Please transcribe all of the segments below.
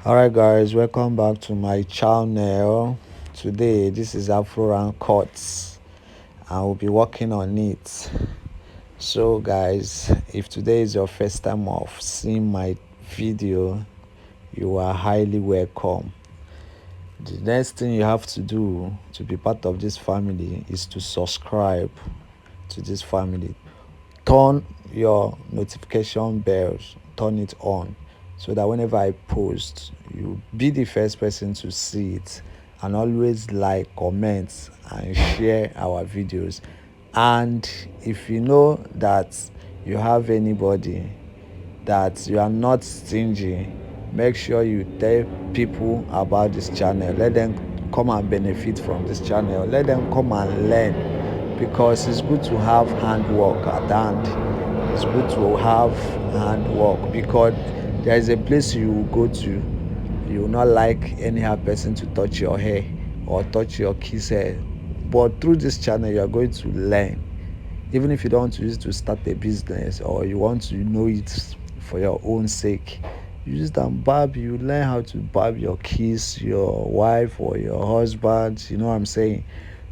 Alright guys, welcome back to my channel. Today this is Afro and Cuts. I will be working on it. So guys, if today is your first time of seeing my video, you are highly welcome. The next thing you have to do to be part of this family is to subscribe to this family. Turn your notification bells, turn it on, so that whenever I post, you'll be the first person to see it. And always like, comment, and share our videos. And if you know that you have anybody that you are not stingy, make sure you tell people about this channel. Let them come and benefit from this channel. Let them come and learn, because it's good to have handwork at hand. It's good to have handwork, because there is a place you will go to, you will not like anyhow person to touch your hair or touch your kids hair, but through this channel you are going to learn. Even if you don't want to use it to start a business, or you want to know it for your own sake, use it and barb. You learn how to barb your kids, your wife, or your husband. You know what I'm saying?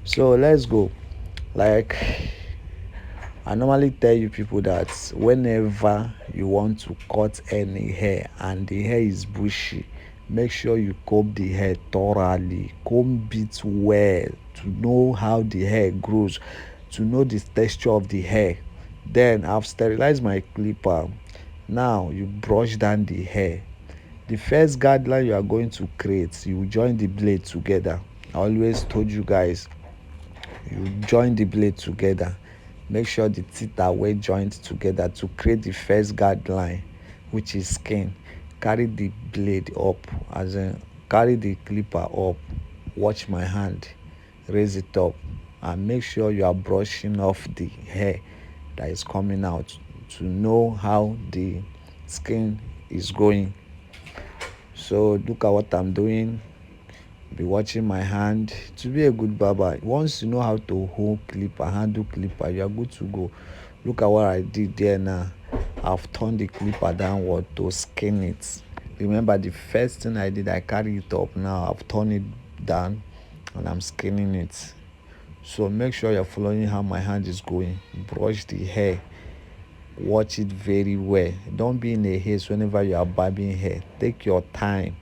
So let's go. Like, I normally tell you people that whenever you want to cut any hair and the hair is bushy, make sure you comb the hair thoroughly. Comb it well to know how the hair grows, to know the texture of the hair. Then I've sterilized my clipper. Now you brush down the hair. The first guideline you are going to create, you join the blade together. I always told you guys, you join the blade together. Make sure the teeth are well joined together to create the first guideline, which is skin. Carry the blade up, as in carry the clipper up. Watch my hand, raise it up, and make sure you are brushing off the hair that is coming out to know how the skin is going. So look at what I'm doing. Be watching my hand. To be a good barber, once you know how to hold clipper, handle clipper, you are good to go. Look at what I did there now. I've turned the clipper downward to skin it. Remember, the first thing I did, I carry it up. Now I've turned it down and I'm skinning it. So make sure you're following how my hand is going. Brush the hair, watch it very well. Don't be in a haste whenever you are barbing hair. Take your time.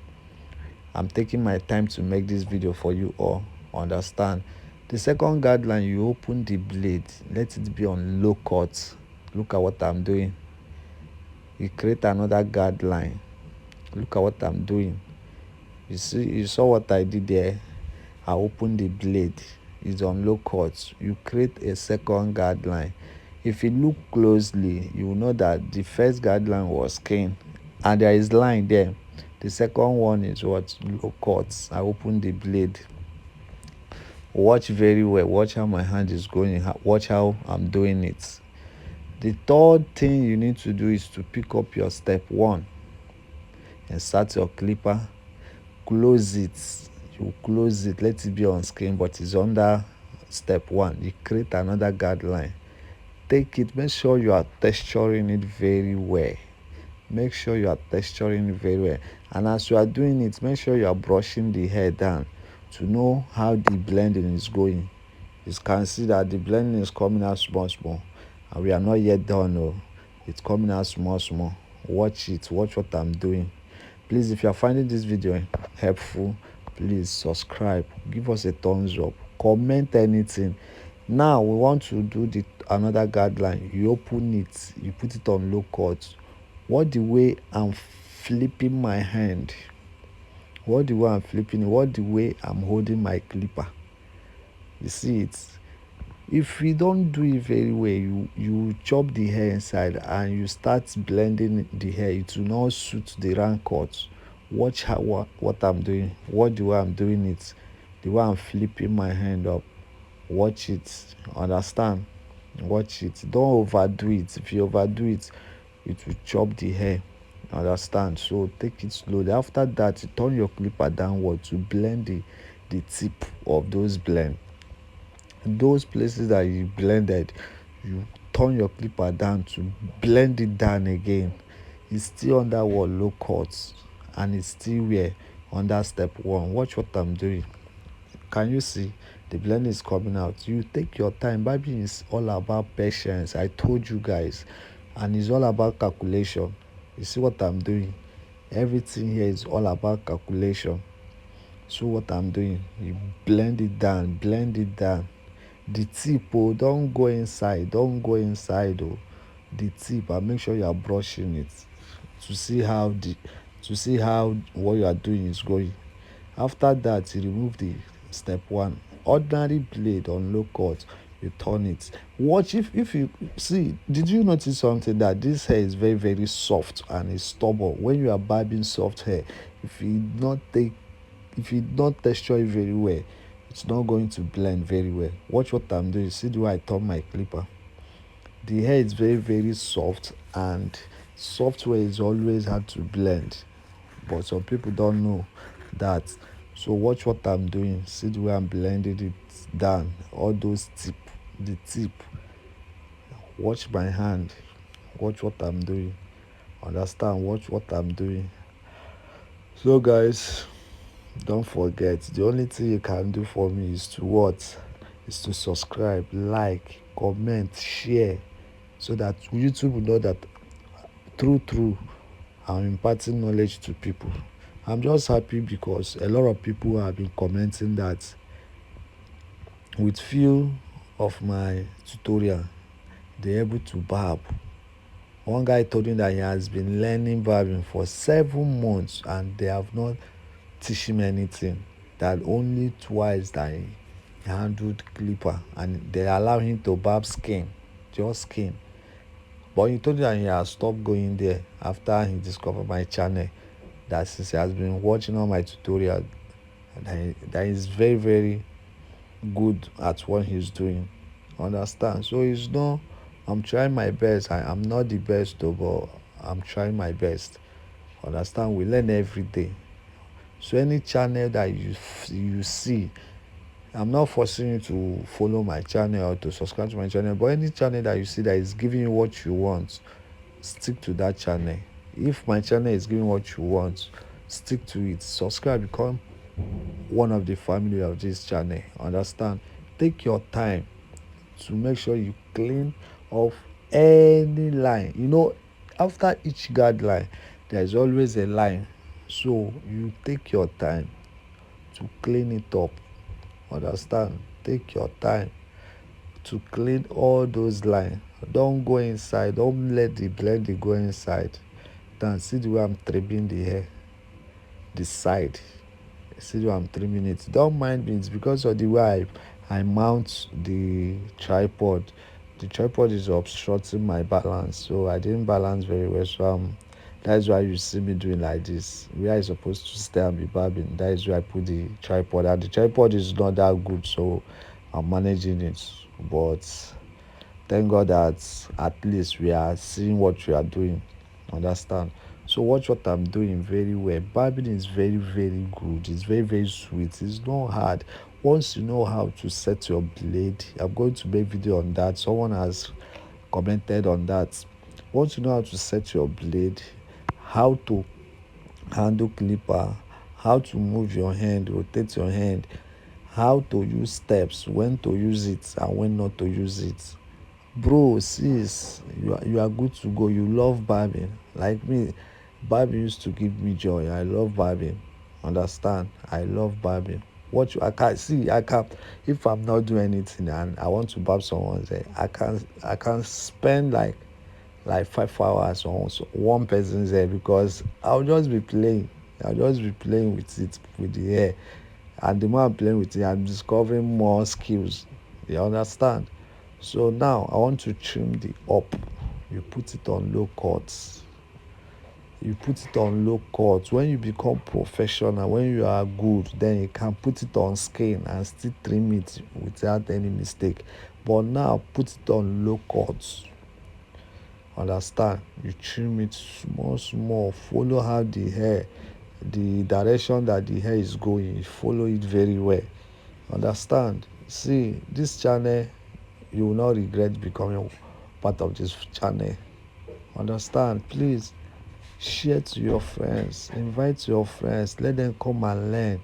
I'm taking my time to make this video for you all. Understand? The second guideline, you open the blade, let it be on low cut. Look at what I'm doing. You create another guideline. Look at what I'm doing. You saw what I did there. I opened the blade, it's on low cut. You create a second guideline. If you look closely, you will know that the first guideline was skin, and there is line there. The second one is what? Low cut. I open the blade. Watch very well. Watch how my hand is going. Watch how I'm doing it. The third thing you need to do is to pick up your step one and start your clipper. Close it. You close it. Let it be on screen, but it's under step one. You create another guideline. Take it. Make sure you are texturing it very well. Make sure you are texturing it very well. And as you are doing it, make sure you are brushing the hair down to know how the blending is going. You can see that the blending is coming out small and we are not yet done. No, it's coming out small. Watch it. Watch what I'm doing. Please, if you are finding this video helpful, please subscribe, give us a thumbs up, comment anything. Now we want to do another guideline. You open it, you put it on low cut. What the way I'm flipping my hand, what the way I'm flipping it, what the way I'm holding my clipper. You see it? If you don't do it very well, you chop the hair inside and you start blending the hair. It will not suit the round cut. Watch what I'm doing. Watch the way I'm doing it. The way I'm flipping my hand up. Watch it. Understand? Watch it. Don't overdo it. If you overdo it, it will chop the hair. Understand? So take it slowly. After that, you turn your clipper downward to blend the tip of those blend. Those places that you blended, you turn your clipper down to blend it down again. It's still under what? Low cut. and it's still where under step 1. Watch what I'm doing. Can you see the blending is coming out? You take your time. Barbing is all about patience. I told you guys, and it's all about calculation. You see what I'm doing? Everything here is all about calculation. So what I'm doing, you blend it down, blend it down. The tip, oh, don't go inside, don't go inside, oh. The tip, and make sure you are brushing it to see how what you are doing is going. After that, you remove the step 1 ordinary blade on low cut. You turn it. Watch if you see. Did you notice something, that this hair is very very soft and it's stubborn? When you are barbing soft hair, if you not take if you don't texture it very well, it's not going to blend very well. Watch what I'm doing. See the way I turn my clipper. The hair is very very soft, and software is always hard to blend, but some people don't know that. So watch what I'm doing. See the way I'm blending it down. All those the tip. Watch my hand. Watch what I'm doing. Understand? Watch what I'm doing. So guys, don't forget, the only thing you can do for me is to what? Is to subscribe, like, comment, share, so that YouTube will know that through I'm imparting knowledge to people. I'm just happy because a lot of people have been commenting that with few of my tutorial, they're able to barb. One guy told me that he has been learning barbing for 7 months and they have not teach him anything. That only twice that he handled clipper and they allow him to barb skin, just skin. But he told me that he has stopped going there after he discovered my channel. That since he has been watching all my tutorials, that is very very good at what he's doing. Understand? So it's not. I'm trying my best. I'm not the best though, but I'm trying my best. Understand? We learn every day. So any channel that you see, I'm not forcing you to follow my channel or to subscribe to my channel, but any channel that you see that is giving you what you want, stick to that channel. If my channel is giving what you want, stick to it. Subscribe, become one of the family of this channel. Understand? Take your time to make sure you clean off any line. After each guideline, there is always a line. So you take your time to clean it up. Understand? Take your time to clean all those lines. Don't go inside. Don't let the blending go inside. Then see the way I'm trimming the hair, the side. See the way I'm trimming it. Don't mind me. It's because of the way I mount the tripod. The tripod is obstructing my balance, so I didn't balance very well. So that's why you see me doing like this. Where I supposed to stay and be barbing, that is where I put the tripod. And the tripod is not that good, so I'm managing it. But thank God that at least we are seeing what we are doing. Understand? So watch what I'm doing very well. Barbing is very very good. It's very very sweet. It's not hard. Once you know how to set your blade, I'm going to make video on that. Someone has commented on that. Once you know how to set your blade, how to handle clipper, how to move your hand, rotate your hand, how to use steps, when to use it and when not to use it. Bro, sis, you are good to go. You love barbing. Like me, barbing used to give me joy. I love barbing. Understand? I love barbing. I can't see. I can't. If I'm not doing anything and I want to barb someone's hair, I can spend like 5 hours on one person's hair because I'll just be playing. I'll just be playing with it, with the hair. And the more I'm playing with it, I'm discovering more skills. You understand? So now I want to trim the up. You put it on low cuts. You put it on low cuts. When you become professional, when you are good, then you can put it on skin and still trim it without any mistake. But now put it on low cuts. Understand? You trim it small. Follow how the direction that the hair is going. You follow it very well. Understand? See, this channel, you will not regret becoming part of this channel. Understand? Please Share to your friends, invite your friends, let them come and learn.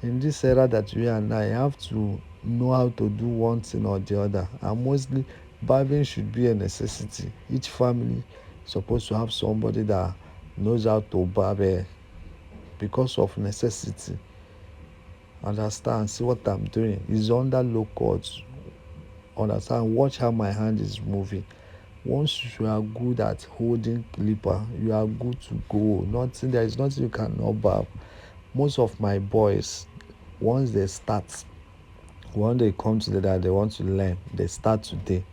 In this era that we are now, you have to know how to do one thing or the other. And mostly, barbing should be a necessity. Each family is supposed to have somebody that knows how to barb hair because of necessity. Understand? See what I'm doing? It's under low cuts. Understand? Watch how my hand is moving. Once you are good at holding clipper, you are good to go. Nothing there is nothing you cannot barb. Most of my boys, once they start, when they come together, they want to learn. They start today.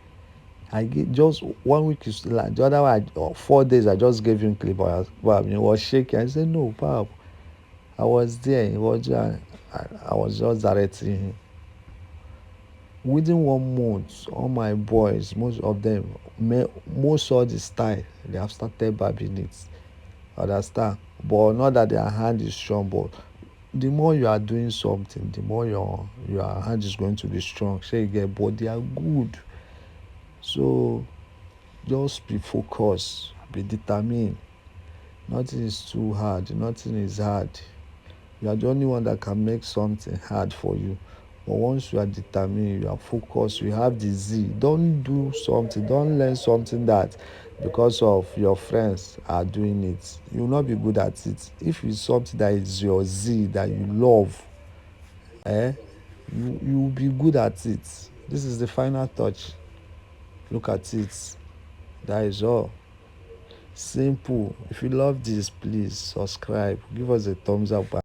I get just 1 week is like the other one. 4 days, I just gave him clipper. Barb, he was shaking. I said, "No, Barb." I was there. He was just, I was just directing him. Within 1 month, all my boys, most of them, most of the style, they have started barbing it. Understand? But not that their hand is strong, but the more you are doing something, the more your hand is going to be strong. Say you get, but they are good. So just be focused, be determined. Nothing is too hard. Nothing is hard. You are the only one that can make something hard for you. But once you are determined, you are focused, you have the Z. Don't do something, don't learn something that because of your friends are doing it, you will not be good at it. If it's something that is your Z that you love, eh, you will be good at it. This is the final touch. Look at it. That is all. Simple. If you love this, please subscribe. Give us a thumbs up.